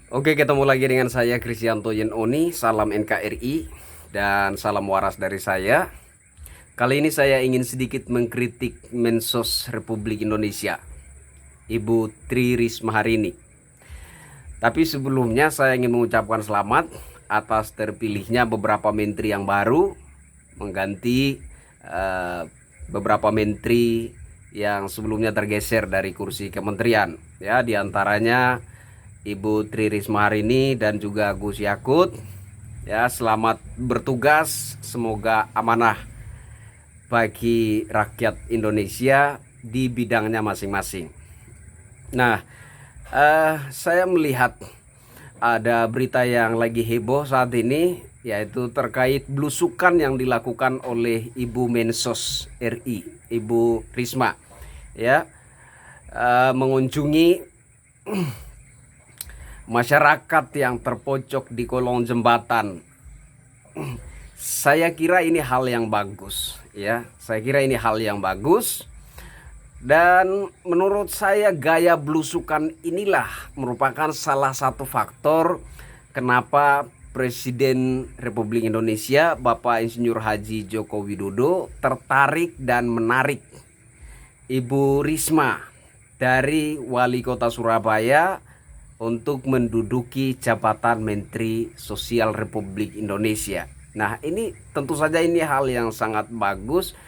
Oke, ketemu lagi dengan saya Krisyanto Yenoni. Salam NKRI dan salam waras dari saya. Kali ini saya ingin sedikit mengkritik Mensos Republik Indonesia, Ibu Tri Risma hari ini. Tapi sebelumnya saya ingin mengucapkan selamat atas terpilihnya beberapa menteri yang baru mengganti beberapa menteri yang sebelumnya tergeser dari kursi kementerian. Ya, diantaranya Ibu Tri Risma hari ini dan juga Gus Yakut. Ya, selamat bertugas, semoga amanah bagi rakyat Indonesia di bidangnya masing-masing. Nah, saya melihat ada berita yang lagi heboh saat ini, yaitu terkait belusukan yang dilakukan oleh Ibu Mensos RI, Ibu Risma, ya, mengunjungi masyarakat yang terpojok di kolong jembatan. Saya kira ini hal yang bagus, ya. Saya kira ini hal yang bagus. Dan menurut saya gaya belusukan inilah merupakan salah satu faktor kenapa Presiden Republik Indonesia Bapak Insinyur Haji Joko Widodo tertarik dan menarik Ibu Risma dari Wali Kota Surabaya untuk menduduki jabatan Menteri Sosial Republik Indonesia. Nah, ini tentu saja ini hal yang sangat bagus.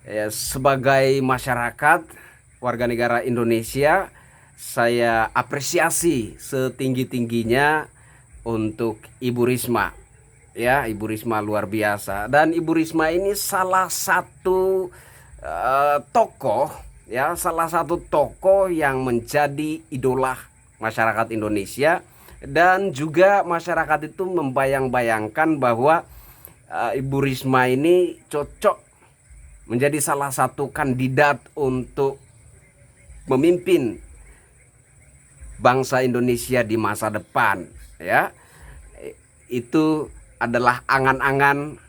Ya, sebagai masyarakat warga negara Indonesia, saya apresiasi setinggi-tingginya untuk Ibu Risma. Ya, Ibu Risma luar biasa. Dan Ibu Risma ini salah satu tokoh, ya, salah satu tokoh yang menjadi idola masyarakat Indonesia, dan juga masyarakat itu membayang-bayangkan bahwa Ibu Risma ini cocok menjadi salah satu kandidat untuk memimpin bangsa Indonesia di masa depan, ya. Itu adalah angan-angan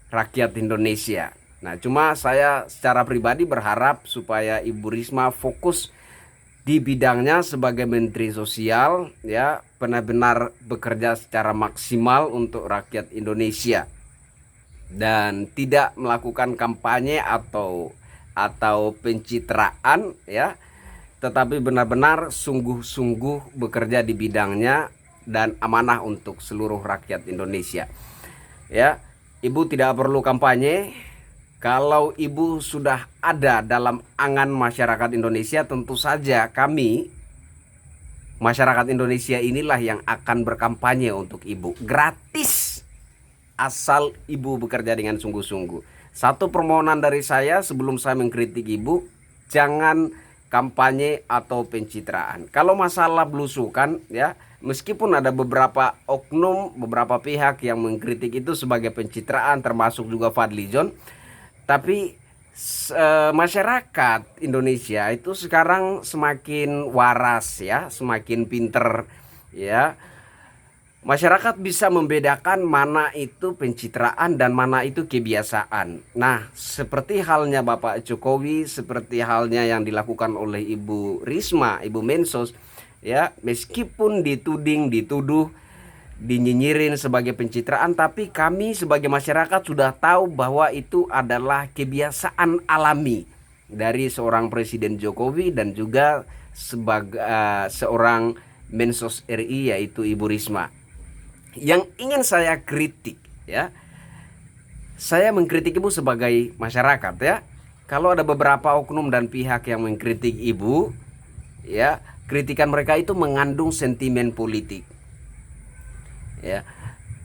rakyat Indonesia. Nah, cuma saya secara pribadi berharap supaya Ibu Risma fokus di bidangnya sebagai Menteri Sosial, ya, benar-benar bekerja secara maksimal untuk rakyat Indonesia dan tidak melakukan kampanye atau pencitraan, ya, tetapi benar-benar sungguh-sungguh bekerja di bidangnya dan amanah untuk seluruh rakyat Indonesia. Ya, Ibu tidak perlu kampanye. Kalau Ibu sudah ada dalam angan masyarakat Indonesia, tentu saja kami masyarakat Indonesia inilah yang akan berkampanye untuk Ibu gratis, asal Ibu bekerja dengan sungguh-sungguh. Satu permohonan dari saya sebelum saya mengkritik Ibu, jangan kampanye atau pencitraan. Kalau masalah belusukan, ya, meskipun ada beberapa oknum, beberapa pihak yang mengkritik itu sebagai pencitraan, termasuk juga Fadlizon, tapi masyarakat Indonesia itu sekarang semakin waras, ya, semakin pinter, ya. Masyarakat bisa membedakan mana itu pencitraan dan mana itu kebiasaan. Nah, seperti halnya Bapak Jokowi, seperti halnya yang dilakukan oleh Ibu Risma, Ibu Mensos, ya, meskipun dituduh, dinyinyirin sebagai pencitraan, tapi kami sebagai masyarakat sudah tahu bahwa itu adalah kebiasaan alami dari seorang Presiden Jokowi dan juga sebagai seorang Mensos RI, yaitu Ibu Risma. Yang ingin saya kritik, ya, saya mengkritik Ibu sebagai masyarakat, ya. Kalau ada beberapa oknum dan pihak yang mengkritik Ibu, ya, kritikan mereka itu mengandung sentimen politik, ya.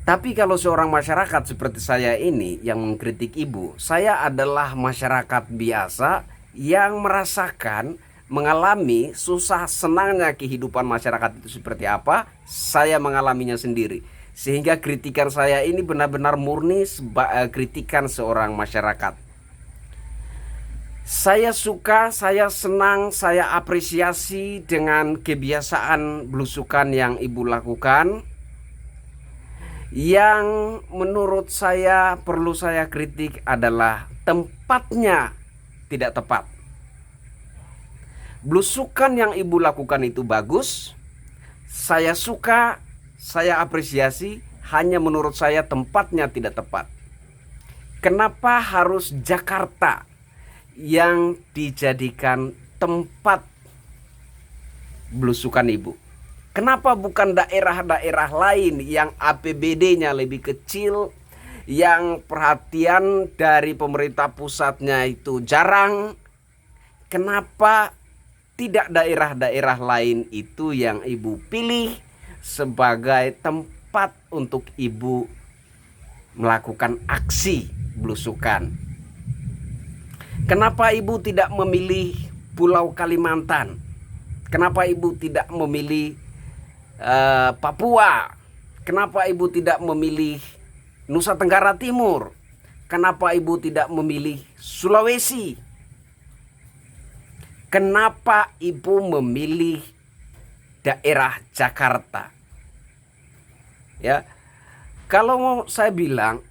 Tapi kalau seorang masyarakat seperti saya ini yang mengkritik Ibu, saya adalah masyarakat biasa yang merasakan, mengalami susah senangnya kehidupan masyarakat itu seperti apa. Saya mengalaminya sendiri, sehingga kritikan saya ini benar-benar murni kritikan seorang masyarakat. Saya suka, saya senang, saya apresiasi dengan kebiasaan belusukan yang Ibu lakukan. Yang menurut saya perlu saya kritik adalah tempatnya tidak tepat. Belusukan yang Ibu lakukan itu bagus. saya suka, saya apresiasi, hanya menurut saya tempatnya tidak tepat. Kenapa harus Jakarta yang dijadikan tempat belusukan ibu? Kenapa bukan daerah-daerah lain yang APBD-nya lebih kecil, yang perhatian dari pemerintah pusatnya itu jarang? Kenapa tidak daerah-daerah lain itu yang ibu pilih sebagai tempat untuk ibu melakukan aksi belusukan? Kenapa ibu tidak memilih Pulau Kalimantan? Kenapa ibu tidak memilih Papua? Kenapa ibu tidak memilih Nusa Tenggara Timur? Kenapa ibu tidak memilih Sulawesi? Kenapa ibu memilih daerah Jakarta? Ya, kalau mau saya bilang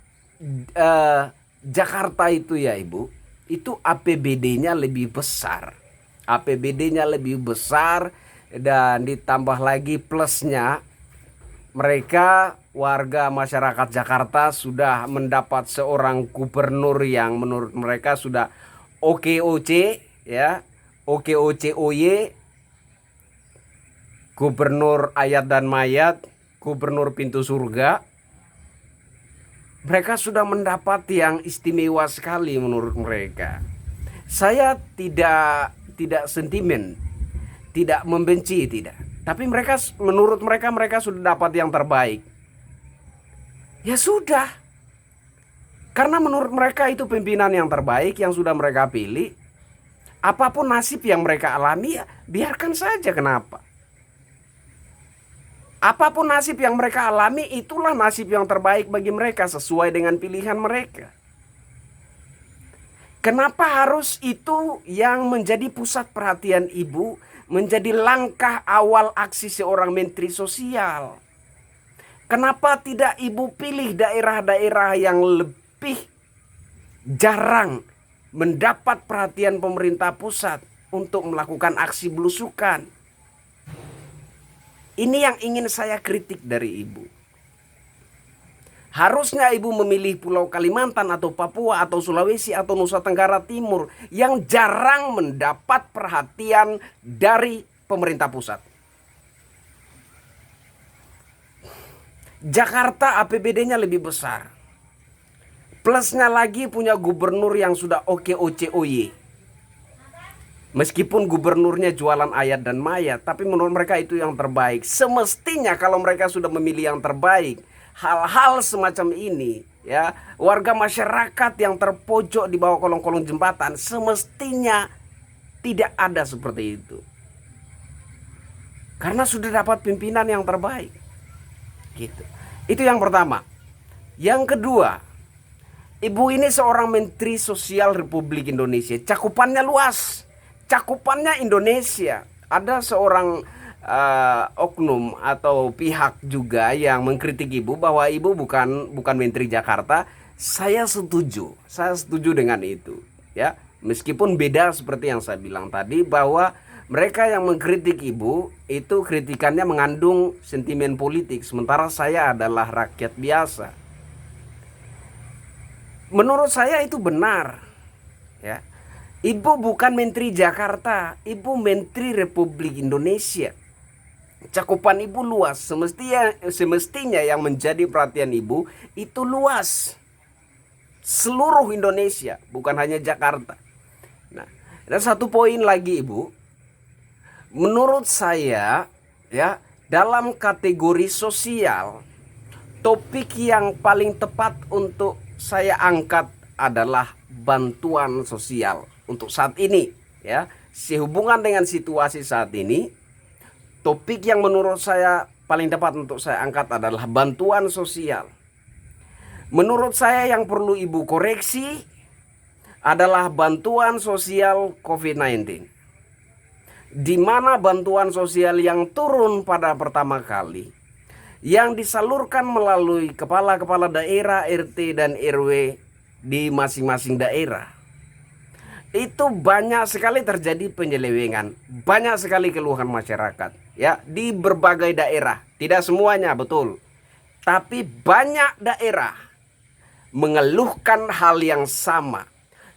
Jakarta itu ya ibu, itu APBD-nya lebih besar. APBD-nya lebih besar dan ditambah lagi plusnya mereka warga masyarakat Jakarta sudah mendapat seorang gubernur yang menurut mereka sudah OKOC ya, OKOCOY, gubernur ayat dan mayat, gubernur pintu surga. Mereka sudah mendapat yang istimewa sekali menurut mereka. Saya tidak sentimen, tidak membenci, tidak. Tapi menurut mereka sudah dapat yang terbaik. Ya sudah. Karena menurut mereka itu pimpinan yang terbaik yang sudah mereka pilih. Apapun nasib yang mereka alami ya biarkan saja, kenapa? Apapun nasib yang mereka alami, itulah nasib yang terbaik bagi mereka sesuai dengan pilihan mereka. Kenapa harus itu yang menjadi pusat perhatian ibu, menjadi langkah awal aksi seorang menteri sosial? Kenapa tidak ibu pilih daerah-daerah yang lebih jarang mendapat perhatian pemerintah pusat untuk melakukan aksi belusukan? Ini yang ingin saya kritik dari ibu. Harusnya ibu memilih Pulau Kalimantan atau Papua atau Sulawesi atau Nusa Tenggara Timur yang jarang mendapat perhatian dari pemerintah pusat. Jakarta APBD-nya lebih besar. Plusnya lagi punya gubernur yang sudah OKOCOY. Meskipun gubernurnya jualan ayat dan mayat, tapi menurut mereka itu yang terbaik. Semestinya kalau mereka sudah memilih yang terbaik, hal-hal semacam ini ya, warga masyarakat yang terpojok di bawah kolong-kolong jembatan semestinya tidak ada seperti itu. Karena sudah dapat pimpinan yang terbaik. Gitu. Itu yang pertama. Yang kedua, ibu ini seorang Menteri Sosial Republik Indonesia. Cakupannya luas. Cakupannya Indonesia. Ada seorang oknum atau pihak juga yang mengkritik ibu bahwa ibu bukan Menteri Jakarta. Saya setuju dengan itu ya, meskipun beda seperti yang saya bilang tadi bahwa mereka yang mengkritik ibu itu kritikannya mengandung sentimen politik, sementara saya adalah rakyat biasa. Menurut saya itu benar ya. Ibu bukan Menteri Jakarta, ibu Menteri Republik Indonesia. Cakupan ibu luas, semestinya yang menjadi perhatian ibu itu luas. Seluruh Indonesia, bukan hanya Jakarta. Nah, ada satu poin lagi ibu. Menurut saya ya, dalam kategori sosial, topik yang paling tepat untuk saya angkat adalah bantuan sosial untuk saat ini ya. Sehubungan dengan situasi saat ini, topik yang menurut saya paling tepat untuk saya angkat adalah bantuan sosial. Menurut saya yang perlu ibu koreksi adalah bantuan sosial COVID-19. Di mana bantuan sosial yang turun pada pertama kali, yang disalurkan melalui kepala-kepala daerah, RT dan RW di masing-masing daerah, itu banyak sekali terjadi penyelewengan, banyak sekali keluhan masyarakat ya, di berbagai daerah. Tidak semuanya, betul. Tapi banyak daerah mengeluhkan hal yang sama,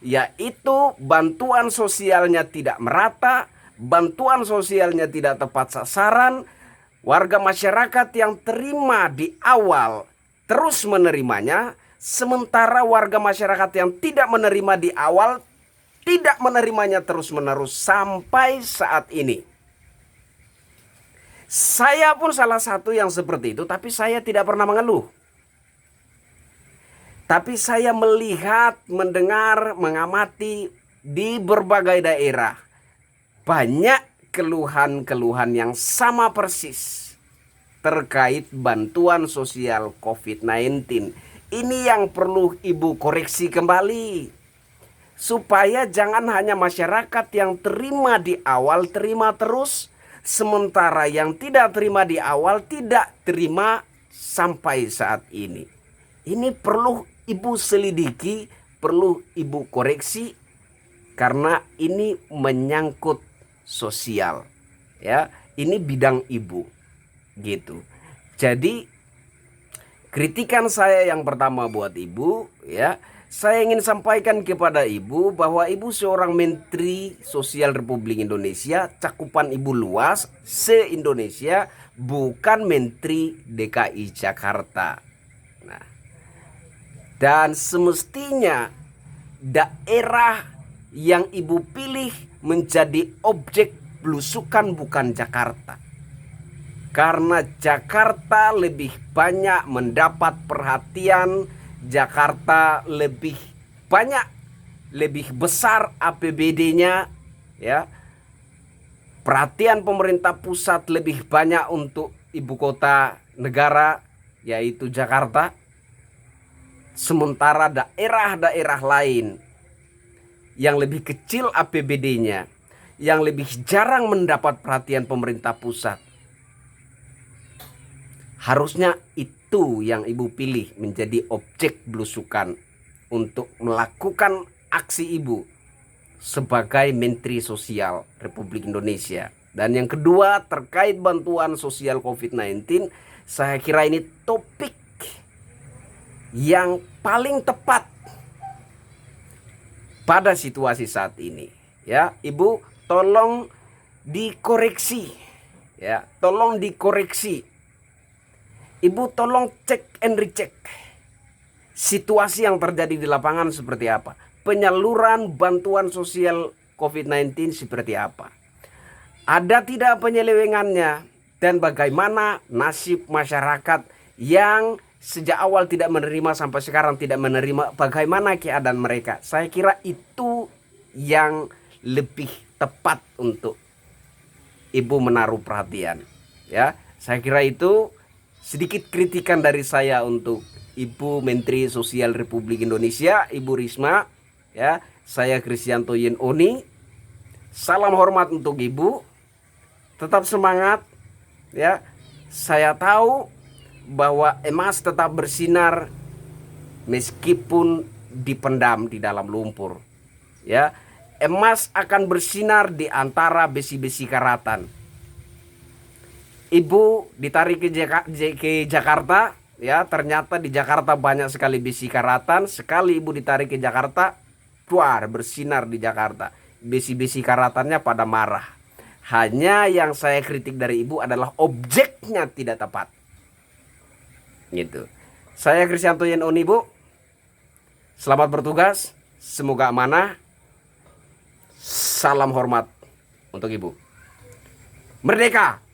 yaitu bantuan sosialnya tidak merata, bantuan sosialnya tidak tepat sasaran, warga masyarakat yang terima di awal terus menerimanya, sementara warga masyarakat yang tidak menerima di awal tidak menerimanya terus-menerus sampai saat ini. Saya pun salah satu yang seperti itu, tapi saya tidak pernah mengeluh. Tapi saya melihat, mendengar, mengamati di berbagai daerah banyak keluhan-keluhan yang sama persis terkait bantuan sosial COVID-19. Ini yang perlu Ibu koreksi kembali, supaya jangan hanya masyarakat yang terima di awal terima terus, sementara yang tidak terima di awal tidak terima sampai saat ini. Ini perlu Ibu selidiki, perlu Ibu koreksi, karena ini menyangkut sosial, ya. Ini bidang Ibu, gitu. Jadi kritikan saya yang pertama buat Ibu, ya, saya ingin sampaikan kepada Ibu bahwa Ibu seorang Menteri Sosial Republik Indonesia, cakupan Ibu luas se-Indonesia, bukan Menteri DKI Jakarta. Nah, dan semestinya daerah yang Ibu pilih menjadi objek belusukan bukan Jakarta. Karena Jakarta lebih banyak mendapat perhatian, Jakarta lebih banyak, lebih besar APBD-nya, ya. Perhatian pemerintah pusat lebih banyak untuk ibu kota negara, yaitu Jakarta. Sementara daerah-daerah lain yang lebih kecil APBD-nya, yang lebih jarang mendapat perhatian pemerintah pusat, harusnya itu yang Ibu pilih menjadi objek belusukan untuk melakukan aksi Ibu sebagai Menteri Sosial Republik Indonesia. Dan yang kedua, terkait bantuan sosial COVID-19, saya kira ini topik yang paling tepat pada situasi saat ini, ya. Ibu tolong dikoreksi, ya, tolong dikoreksi. Ibu tolong cek and recheck situasi yang terjadi di lapangan seperti apa, penyaluran bantuan sosial COVID-19 seperti apa, ada tidak penyelewengannya, dan bagaimana nasib masyarakat yang sejak awal tidak menerima sampai sekarang tidak menerima, bagaimana keadaan mereka. Saya kira itu yang lebih tepat untuk Ibu menaruh perhatian, ya. Saya kira itu sedikit kritikan dari saya untuk Ibu Menteri Sosial Republik Indonesia, Ibu Risma, ya. Saya Kristianto Yenoni. Salam hormat untuk Ibu. Tetap semangat, ya. Saya tahu bahwa emas tetap bersinar meskipun dipendam di dalam lumpur, ya. Emas akan bersinar di antara besi-besi karatan. Ibu ditarik ke Jakarta, ya, ternyata di Jakarta banyak sekali besi karatan. Sekali Ibu ditarik ke Jakarta, keluar bersinar di Jakarta. Besi-besi karatannya pada marah. Hanya yang saya kritik dari Ibu adalah objeknya tidak tepat, gitu. Saya Kristianto Yenoni, Bu. Selamat bertugas, semoga amanah. Salam hormat untuk Ibu. Merdeka!